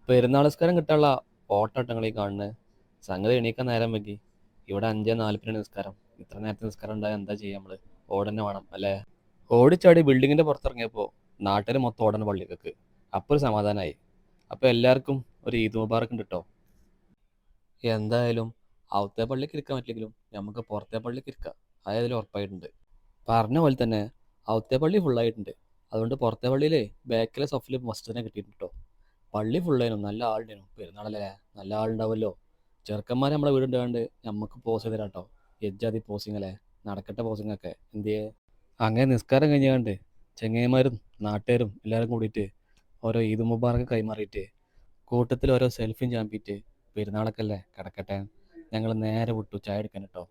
പെരുന്നാൾ നിസ്കാരം കിട്ടാനുള്ള ഓട്ടോട്ടങ്ങളീ കാണുന്നത്. സംഗതി എണീക്കാൻ നേരം വൈകി. ഇവിടെ 5:40 നിസ്കാരം. ഇത്ര നേരത്തെ നിസ്കാരം ഉണ്ടായാൽ എന്താ ചെയ്യാ നമ്മള്? ഓടന്നെ വേണം അല്ലേ? ഓടിച്ചാടി ബിൽഡിങ്ങിന്റെ പുറത്തിറങ്ങിയപ്പോൾ നാട്ടുകാർ മൊത്തം ഓടണ പള്ളിക്കൊക്കെ. അപ്പോൾ ഒരു സമാധാനമായി. അപ്പോൾ എല്ലാവർക്കും ഒരു ഈദ് മുബാറക്ക് ഉണ്ട് കേട്ടോ. എന്തായാലും അകത്തെ പള്ളിക്ക് ഇരിക്കാൻ പറ്റില്ലെങ്കിലും നമുക്ക് പുറത്തെ പള്ളിക്ക് ഇരിക്കാം. അതായതിൽ ഉറപ്പായിട്ടുണ്ട്. പറഞ്ഞ പോലെ തന്നെ അകത്തെ പള്ളി ഫുള്ളായിട്ടുണ്ട്. അതുകൊണ്ട് പുറത്തെ പള്ളിയിലെ ബാക്കിലെ സഫിൽ മസ്ജിദിനെ കിട്ടിയിട്ടുണ്ട് കേട്ടോ. പള്ളി ഫുള്ളേനും നല്ല ആളുണ്ടേനും. പെരുന്നാളല്ലേ, നല്ല ആളുണ്ടാവുമല്ലോ. ചെറുക്കന്മാർ നമ്മളെ വീടുണ്ടാണ്ട് നമുക്ക് പോസ് ചെയ്ത് തരാം കേട്ടോ. എജ്ജാതി പോസിങ് അല്ലേ, നടക്കട്ടെ പോസിങ് ഒക്കെ എന്തിയേ. അങ്ങനെ നിസ്കാരം കഴിഞ്ഞാണ്ട് ചെങ്ങൈമാരും നാട്ടുകാരും എല്ലാവരും കൂടിയിട്ട് ഓരോ ഈദ് മുബാറക്ക് കൈമാറിയിട്ട് കൂട്ടത്തിൽ ഓരോ സെൽഫിയും ചാമ്പിയിട്ട് പെരുന്നാളൊക്കെ അല്ലേ കിടക്കട്ടെ ഞങ്ങൾ നേരെ വിട്ടു ചായ എടുക്കാൻ കേട്ടോ.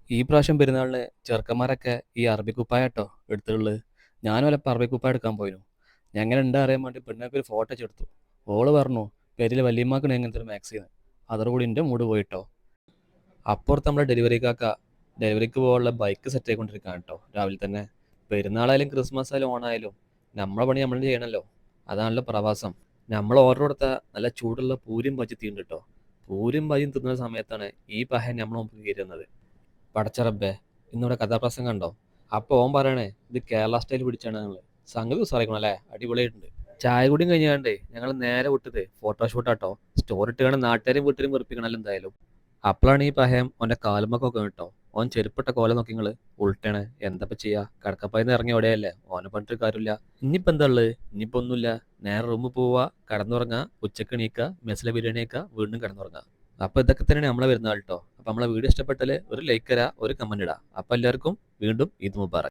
ഈ പ്രാവശ്യം പെരുന്നാളിന് ചെറുക്കന്മാരൊക്കെ ഈ അറബി കുപ്പായ കേട്ടോ എടുത്തിട്ടുള്ളത്. ഞാനും വല്ല അറബി കുപ്പായ എടുക്കാൻ പോയിരുന്നു. ഞാൻ എങ്ങനെ ഉണ്ടാ അറിയാൻ വേണ്ടി പെണ്ണൊക്കെ ഒരു ഫോട്ടോ എടുത്തു. ഓള് പറഞ്ഞു പെരിൽ വല്യമ്മാക്കണ എങ്ങനത്തെ ഒരു മാക്സിന്ന്. അതോടുകൂടി എൻ്റെ മൂഡ് പോയിട്ടോ. അപ്പുറത്ത് നമ്മുടെ ഡെലിവറി കാക്ക ഡെലിവറിക്ക് പോകാനുള്ള ബൈക്ക് സെറ്റ് ആയിക്കൊണ്ടിരിക്കുകയാണ് കേട്ടോ രാവിലെ തന്നെ. പെരുന്നാളായാലും ക്രിസ്മസ് ആയാലും ഓണായാലും നമ്മളെ പണി നമ്മൾ ചെയ്യണമല്ലോ. അതാണല്ലോ പ്രവാസം. നമ്മൾ ഓർഡർ കൊടുത്ത നല്ല ചൂടുള്ള പൂരിയും ബജി തീണ്ട് കേട്ടോ. പൂരിയും ബജിയും തിന്നുന്ന സമയത്താണ് ഈ പഹയൻ നമ്മളെ മുമ്പിൽ കയറുന്നത്. പടച്ചറബേ, ഇന്നിവിടെ കഥാപ്രസംഗം ഉണ്ടോ? അപ്പോൾ ഓൻ പറയണേ ഇത് കേരള സ്റ്റൈൽ പിടിച്ചാണ് ഞങ്ങൾ. സംഗതി ഉസാറിക്കണം അല്ലേ, അടിപൊളിയായിട്ടുണ്ട്. ചായ കുടിയും കഴിഞ്ഞാണ്ടേ ഞങ്ങൾ നേരെ വിട്ടത് ഫോട്ടോഷൂട്ടാട്ടോ. സ്റ്റോറി ഇട്ട് കാണാൻ നാട്ടുകാരെയും വീട്ടിലും വെറുപ്പിക്കണല്ലോ എന്തായാലും. അപ്പോഴാണ് ഈ പഹയം ഓൻ്റെ കാലുമൊക്കെ കേട്ടോ. ഓൻ ചെരുപ്പിട്ട കോല നോക്കി നിങ്ങള് ഉൾട്ടാണ്. എന്താ ചെയ്യാ, കടക്കപ്പായിന്ന് ഇറങ്ങി എവിടെയല്ലേ, ഓനെ പറഞ്ഞിട്ട് കാര്യമില്ല. ഇനിയിപ്പോൾ എന്താ ഉള്ളത്? ഇനിയിപ്പോൾ ഒന്നുമില്ല. നേരെ റൂമിൽ പോവുക, കടന്നുറങ്ങുക, ഉച്ചക്ക് എണീക്കുക, മെസ്സിലെ ബിരിയാണി ആക്കുക, വീണ്ടും കടന്നുറങ്ങുക. അപ്പോൾ ഇതൊക്കെ തന്നെയാണ് നമ്മളെ വരുന്ന കേട്ടോ. അപ്പോൾ നമ്മളെ വീഡിയോ ഇഷ്ടപ്പെട്ടാൽ ഒരു ലൈക്ക് തരാ, ഒരു കമന്റ് ഇടാ. അപ്പോൾ എല്ലാവർക്കും വീണ്ടും ഈദ് മുബാറക്ക്.